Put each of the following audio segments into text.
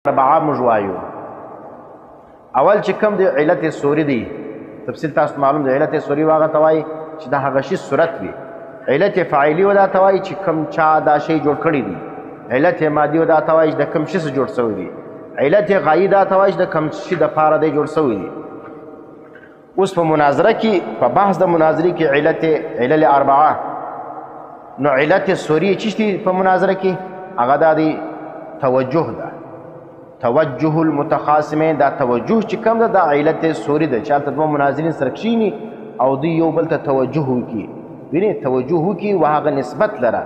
اربعه موږ وایو. اول چې کوم د علت سوری دی تفصیل تاسو معلوم دی. علت سوری واغه توای چې د هغه شی صورت وي. علت فاعلی ودا توای چې کوم چا دا شی جوړ کړی دی. علت مادي ودا توای چې د کوم شی سره جوړ شوی دی. علت غایی دا توای چې د کوم شی د پاره دی جوړ شوی دی. اوس په مناظره کې په بحث د مناظرې کې علل اربعه نو علت سوری چې په مناظره کې هغه د توجه ده. توجه المتخاصمین دا توجه چې کوم ده دا علت سوری ده. چې هلته دوه مناظرین سره کښېني او دوی یو بل ته توجه وکړي. وینې توجه وکړي و هغه نسبت لره.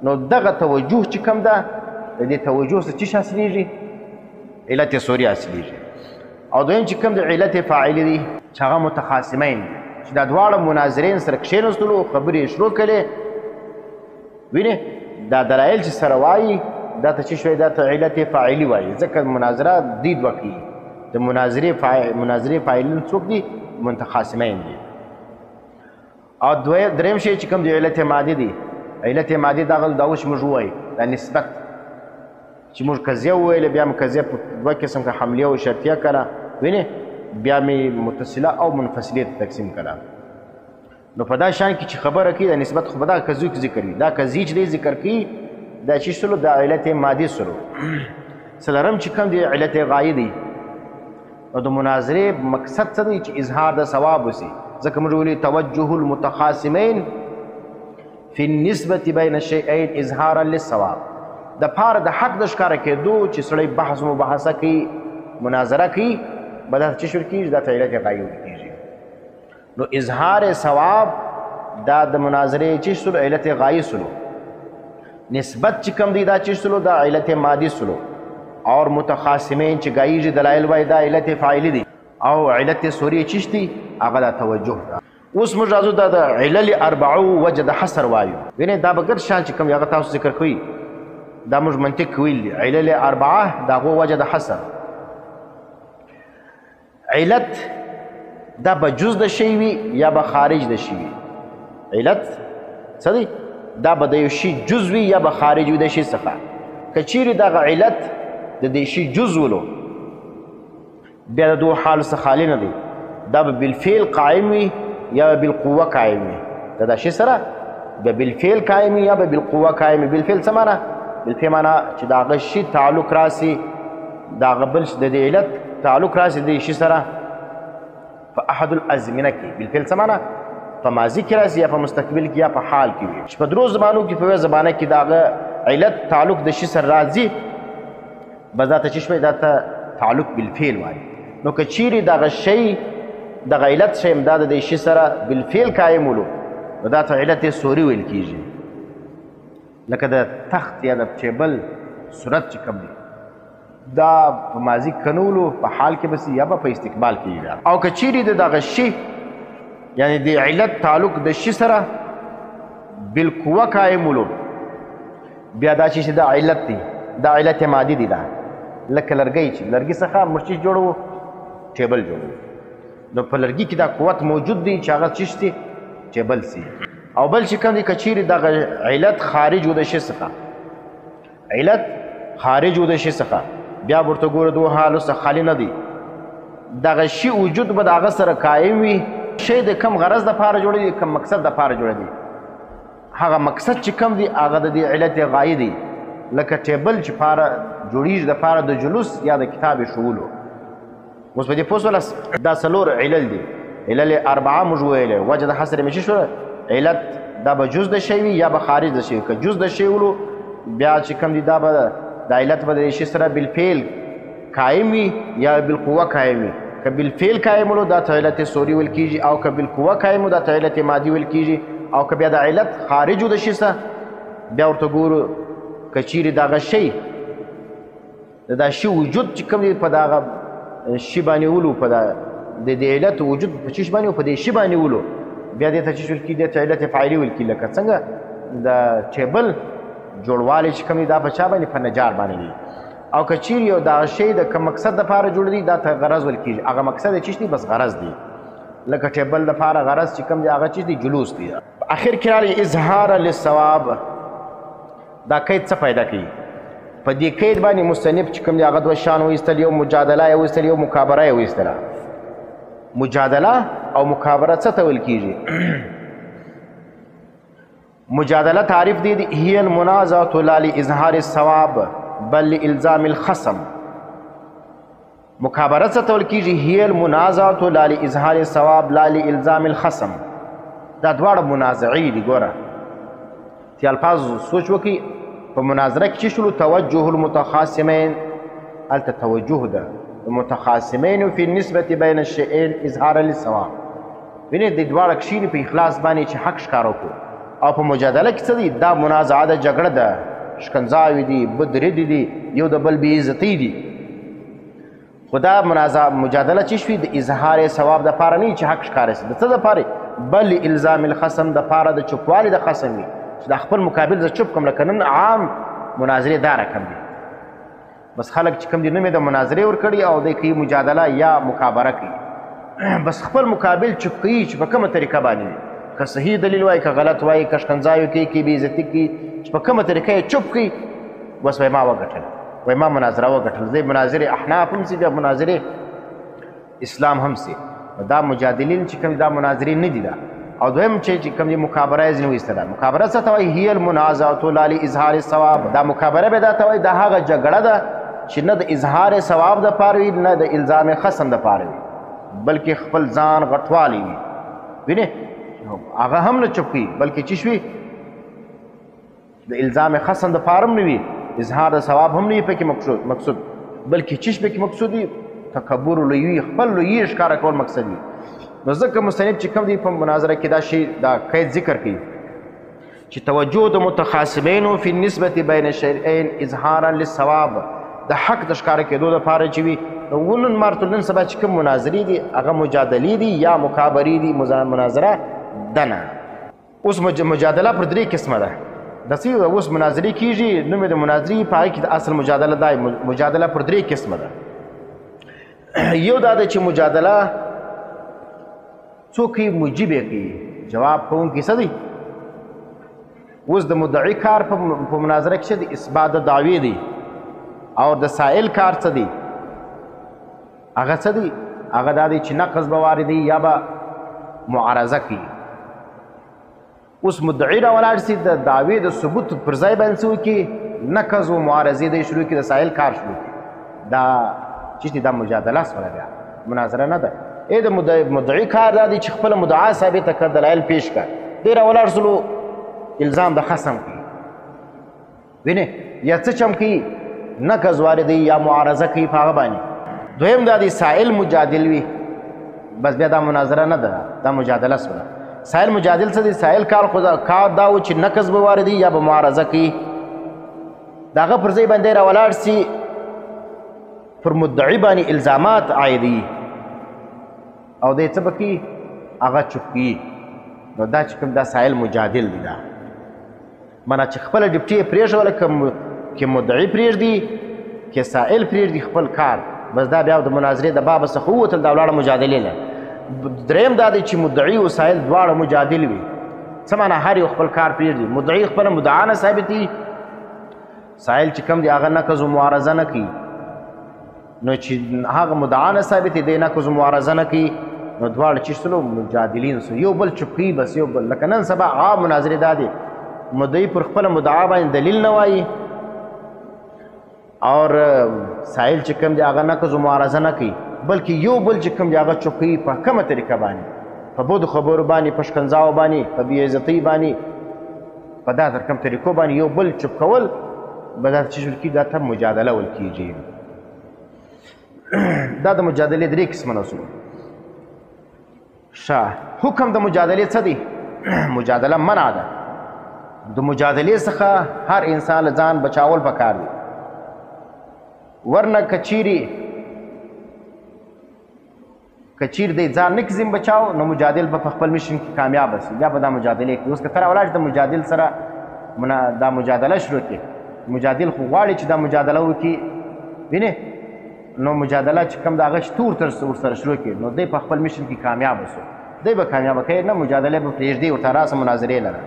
نو دغه توجه چې کوم ده د دې توجه څخه څه شی حاصلېږي؟ علت سوری حاصلېږي. او دویم چې کوم د علت فاعلي دي چې هغه متخاصمین دي چې دا دواړه مناظرین سره کښېنستلو خبرې یې شروع کړې. وینې دا دلایل چې سره وایي دا ته څه شوی؟ دا ته علت فاعلي وایي. ځکه مناظره دوی دوه کوي. د مناظرې فاعلین څوک دي؟ متخاصمین دي. او دریم شی چې کوم د علت مادي دی. علت مادي دغه دا اوس موږ ووایو دا نسبت چې موږ قضیه وویله بیا مې قضیه په دوه قسم که حملیه او شرطیه کړه. وینې بیا مې متصله او منفصلې ته تقسیم کړه. نو په دا شان کې چې خبره کوي د نسبت خو په دغه قضیو کې ذکر وي. دا قضیې چې دی ذکر کوي دا چې سلو د علت مادي سلو. څلورم چې کوم دی علت غایی دی. او د مناظرې مقصد څه دی؟ چې اظهار د ثواب وسي. ځکه موږ ویلي توجه المتخاصمین فی النسبة بین الشیئین اظهارا للثواب. د پاره د حق د ښکاره کېدو چې سړی بحث مباحثه کوي مناظره کوي به دا څه شروع کېږي؟ دا ته علت غایی ویل کېږي. نو اظهار ثواب دا د مناظرې چې سلو علت غایی سلو. نسبت چې کوم دی دا چې سلو دا علت مادي سلو. اور متخاصمین چې غایږي دلایل وایي دا علت فاعلی دی. او علت سوری چې دی هغه دا توجه ده. اوس موږ راځو دا د علل اربعو وجه د حصر وایو. وینې دا به ګرد شان چې کوم هغه تاسو ذکر کوي دا موږ منطق ویل دي. علل اربعه د هغو وجه د حصر. علت دا به جز د شی وي یا به خارج د شی وي. علت څه دی؟ دا به د یو شي جز وي یا به خارج وي د شي څخه. که چیرې دغه علت د دې شي جز ولو بیا د دوه حالو څخه خالي نه دی. دا به بالفعل قایم وي یا به بالقوه قایم وي. د دا شي سره به بالفعل قایم وي یا به بالقوه قایم وي. بالفعل څه معنا؟ بالفعل معنا چې د هغه شي تعلق راسي د هغه بل د دې علت تعلق راسي د شي سره په احد الازمنه کې. بالفعل څه معنا؟ په ماضي کې راسي یا په مستقبل کې یا په حال کې وي. چې په درو زمانو کې په یوه زمانه کې د هغه علت تعلق د شي سره راځي بس دا ته څه شوی؟ دا ته تعلق بالفعل وایي. نو که چیرې دغه شی دغه علت شی امداد د شي سره بالفعل قایم ولو نو دا ته علت سوری ویل کېږي. لکه د تخت یا د ټیبل صورت چې کوم دی دا په ماضي کنولو په حال کې بس یا به په استقبال کې. او که چیرې د دغه شی یعنی د علت تعلق د شي سره بالقوه قایم ولو بیا دا چې دا علت دی دا علت مادي دی. دا لکه لرګی چې لرګي څخه مرچی جوړو ټیبل جوړو. نو په لرګي کې دا قوت موجود دی چې هغه څه دی؟ ټیبل سي. او بل چې کوم دی که چیرې دغه علت خارج و د شي څخه علت خارج و د شي څخه بیا ورته ګوره دوه حالو څخه خالي نه دی. دغه شي وجود به د هغه سره قایم وي. شی د کم غرض دپاره جوړه دی کم مقصد دپاره جوړه دی. هغه مقصد چې کم دی هغه د دې علت غایی دی. لکه ټیبل چې پاره جوړیږي دپاره د جلوس یا د کتاب ښوولو. اوس په دې پوه شولاست؟ دا څلور علل دي. علل اربعه موږ ویلی. وجه د حصر یې څه شوه؟ علت دا به جز د شی وي یا به خارج د شی وي. که جز د شی ولو بیا چې کوم دي دا به د علت به د شي سره بالفعل قایم وي یا بالقوه قایم وي. که بالفعل قایم ولو دا ته علت سوری ویل کېږي. او که بالقوه قایم دا ته علت مادي ویل کېږي. او که بیا د علت خارج د شي څخه بیا ورته ګورو که چیرې دغه شی د دا شي وجود چې کوم دی په دغه شي باندې ولو په د دې علت وجود په چی باندې په دې شي باندې ولو بیا دې ته چې ویل کېږي د علت فاعلي ویل کېږي. لکه څنګه د ټیبل جوړوالی چې کوم دی دا په چا باندې؟ په نجار باندې دی. او که چیرې یو دغه شی د کوم مقصد دپاره جوړ دی دا ته غرض ویل کېږي. هغه مقصد یې څه دی؟ بس غرض دی. لکه ټیبل دپاره غرض چې کوم دی هغه څه دی؟ جلوس دی. په اخر کې راغلی اظهار للثواب. دا قید څه پیدا کوي؟ په دې قید باندې مصنف چې کوم دی هغه دوه شیان وایستل، یو مجادله یې وایستل، یو مکابره یې وایستله. مجادله او مکابره څه ته ویل کېږي؟ مجادله تعریف دی هي المنازعة لا لإظهار الصواب بل لإلزام الخصم. مکابره څه ته ویل کېږي؟ هي المنازعة لا لإظهار الصواب لا لإلزام الخصم. دا دواړه منازعې دي. ګوره چې الفاظ سوچ وکړي، په مناظره کې چې شلو توجه المتخاصمین، هلته توجه ده المتخاصمین فی النسبة بین الشیئین اظهارا للصواب. وینې د دواړه کښېني په اخلاص باندې چې حق ښکاره وکړو. او په مجادله کې څه دي؟ دا منازعه ده، جګړه ده، شکنځاوې دي، بدردې دي، یو د بل بېعزتۍ دي. خو دا مجادله چې شوي د اظهار ثواب دپاره نه وي چې حق ښکاره شي. د څه دپاره؟ بل الزام الخصم دپاره د چوپوالي د خصم وي چې دا خپل مقابل زه چوپ کړم. لکه نن عام مناظرې دا رقم دي، بس خلک چې کوم دي نوم یې د مناظرې ورکړي او دی کوي مجادله یا مکابره کوي. بس خپل مقابل چوپ کوي چې په کومه طریقه باندې وي، که صحیح دلیل وایي که غلط وایي، که شکنځاوې کوي که بېعزتي کوي، چې په کومه طریقه یې چوپ کوي، بس وایي ما وګټل، وایي ما مناظره وګټل. زه مناظرې احناف هم سي، بیا مناظرې اسلام هم سي. دا مجادلین چې کوم دا مناظرې نه دي. دا او دویم چې کوم دی مکابره یې ځینې وایستله. مکابره څه ته وایي؟ هي المنازعة لا لإظهار الصواب. دا مکابره به دا ته وایي دا هغه جګړه ده چې نه د اظهار ثواب دپاره وي نه د الزام خصم دپاره وي، بلکې خپل ځان غټوالی وي. وینې هغه هم نه چوپ کوي، بلکې چې شوي د الزام خصم دپاره هم نه وي، اظهار د ثواب هم نه وي پکې مقصود، بلکې چې پکې مقصود وي تکبر لوی، خپل لوی ښکاره کول مقصد وي. نو ځکه مصنف چې کوم دی په مناظره کې دا شی دا قید ذکر کوي چې توجه د متخاصمینو فی النسبة بین الشیئین اظهارا للصواب، د حق د ښکاره کېدو دپاره چې وي. نن مارتو نن سبا چې کوم مناظرې دي هغه مجادلې دي یا مکابرې دي. مناظره ده نه. اوس مجادله پر درې قسمه ده. داسې اوس مناظرې کېږي، نوم یې د مناظرې په هغې کې د اصل مجادله دا مجادله پر درې قسمه ده. یو دا ده چې مجادله څوک یې مجیب یې کوي، جواب کوونکی څه دی؟ اوس د مدعي کار په مناظره کې څه دی؟ اثبات د دعوې دی. او د سائل کار څه دی؟ هغه څه دی؟ هغه دا دی چې نقض به واردي یا به معارضه کوي. اوس مدعي راولاړ سي د دعوې د ثبوت پر ځای باندې څه وکړي؟ نقض و معارضې دی شروع کړي، د سائل کار شروع کړي. دا چې دا مجادله سره بیا مناظره نه ده. د مدعي کار دا دی چې خپله مدعا ثابته کړه، دلایل پیش کړه، دی راولاړ سلو الزام د خصم کوي. وینې یا څه چم کوي؟ نقض واردوي یا معارضه کوي په هغه باندې. دویم دا دی سائل مجادل وي، بس بیا دا مناظره نه ده، دا مجادله سوله. سائل مجادل څه دی؟ سائل کار دا و چې نقض به واردوي یا به معارضه کوي. د هغه پر ځای باندې راولاړ سي پر مدعي باندې الزامات عایدوي او دی څه به کوي؟ هغه چوپ کوي. نو دا چې کوم دا سائل مجادل دی. دا معنی چې خپله ډیپټي یې پرېښوله، که مدعي پرېږدي که سائل پرېږدي خپل کار، بس دا بیا د مناظرې د بابه څخه ووتل، دا ولاړه مجادلې نه. دریم دا دی چې مدعي او سائل دواړه مجادل وي. څه معنی؟ هر یو خپل کار پرېږدي. مدعي خپله مدعا نه ثابتي، سائل چې کوم دی هغه نقض و معارضه نه کوي. نو چې هغه مدعا نه ثابتي دی نقض و معارضه نه کوي، نو دواړه چې شلو مجادلین سو، یو بل چوپ کوي. بس یو بل لکه نن سبا عام مناظرې دا دی مدعي پر خپله مدعا باندې دلیل نه وایي اور سائل چې کوم دی هغه نقض و معارضه نه کوي، بلکې یو بل چې کوم دی هغه چوپ کوي په کومه طریقه باندې؟ په بدو خبرو باندې، په شکنځاو باندې، په بېعزتۍ باندې، په دا تر کوم طریقو باندې یو بل چوپ کول به دا چې ویل کېږي دا ته مجادله ویل کېږي. دا د مجادلې درې قسمه اصول. حکم د مجادلې څه دی؟ مجادله منع ده. د مجادلې څخه هر انسان له ځان بچاول پکار دی، ورنه کچیرې دی ځان نه کړي بچاو، نو مجادل به په خپل میشن کې کامیاب شي، بیا به دا مجادلې کوي. اوس که ته راولاړ د مجادل سره دا مجادله شروع کړي، مجادل خو غواړي چې دا مجادله وکړي، وینې نو مجادله چې کوم د هغه تور تر ورسره شروع کړي، نو دی په خپل میشن کې کامیاب شو، دی به کامیابه کوي، نه مجادله به پرېږدي ورته راسه مناظرې لره.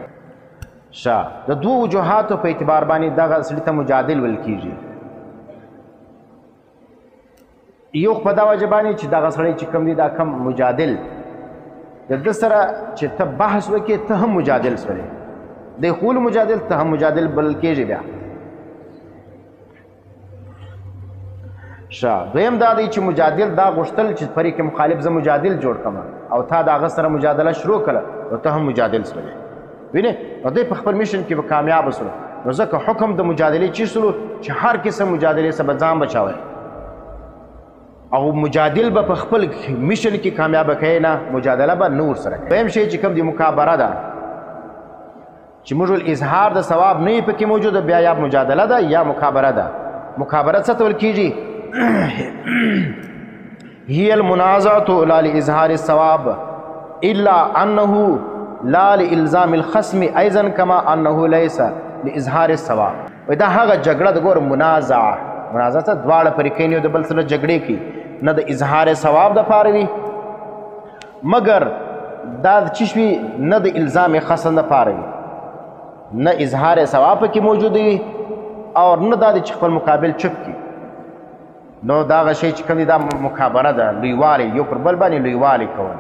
د دوو وجوهاتو په اعتبار باندې دغه سړي ته مجادل ویل کېږي. یو په دا وجه باندې چې دغه سړی چې کوم دی دا کم مجادل د ده سره چې ته بحث وکړې ته هم مجادل سړی دی خو مجادل ته هم مجادل بلل کېږي بیا دویم دا دی چې مجادل دا غوښتل چې پرې کې مخالف زه مجادل جوړ کړم او تا د هغه سره مجادله شروع کړه نو ته هم مجادل سولې وینې نو دوی په خپل میشن کې به کامیاب سول نو ځکه حکم د مجادلې چې سلو چې هر قسم مجادلې څخه به ځان بچاوئ او مجادل به په خپل میشن کې کامیابه کوي نه مجادله به نه ورسره کوي دویم شی چې کوم دی مکابره ده چې موږ اظهار د ثواب نه یې پکې موجوده بیا یا مجادله ده یا مکابره ده مکابره څه ته ویل کېږي هي المنازعة لا لإظهار الثواب إلا أنه لا لإلزام الخصم أيضا كما أنه ليس لإظهار الثواب دا هغه جګړه د ګور منازعه دواړه فریقین یو د بل سره جګړې کوي نه د اظهار ثواب دپاره وي مګر دا چې وي نه د الزام خصم دپاره وي نه اظهار ثواب پکې موجود وي او نه دا چې خپل مقابل چپ کړي نو دا هغه شی چې کوم دی دا مکابره ده لویوالی یو پر بل باندې لویوالی کول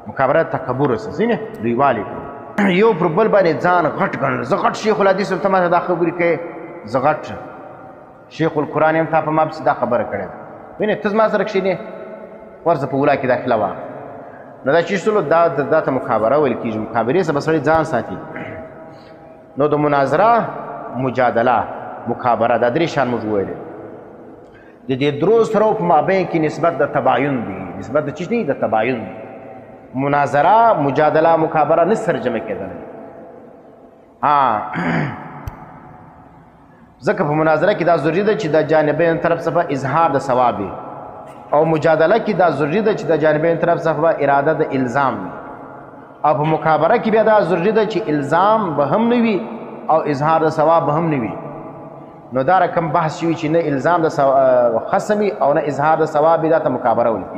مکابره تکبر ځینې لویوالی کول یو پر بل باندې ځان غټ ګڼل زه غټ شیخ الحدیث ته ما دا خبرې کوې زه غټ شیخ القرآن یم تا په ما پسې دا خبره کړې ده وینې ته زما سره کښېنې ورځه په اولا کې داخله واخله نو دا چې سلو دا ته مکابره ویل کېږي مکابرې څخه به سړی ځان ساتي نو د مناظره مجادله مکابره دا درې شان موږ وویلې د دې درو سره په مابین کې نسبت د تباین دی نسبت د چیز دی د تباین مناظره مجادله مکابره نه ترجمه کېدلی ځکه په مناظره کې دا ضروري ده چې د جانبین طرف څخه اظهار د ثواب وي او مجادله کې دا ضروري ده چې د جانبین طرف څخه اراده د الزام وي او په مکابره کې بیا دا ضروري ده چې الزام به هم نه وي او اظهار د ثواب به هم نه وي نو دا رقم بحث شوي چې نه الزام د خصم او نه اظهار د ثواب دا ته مکابره ولیکي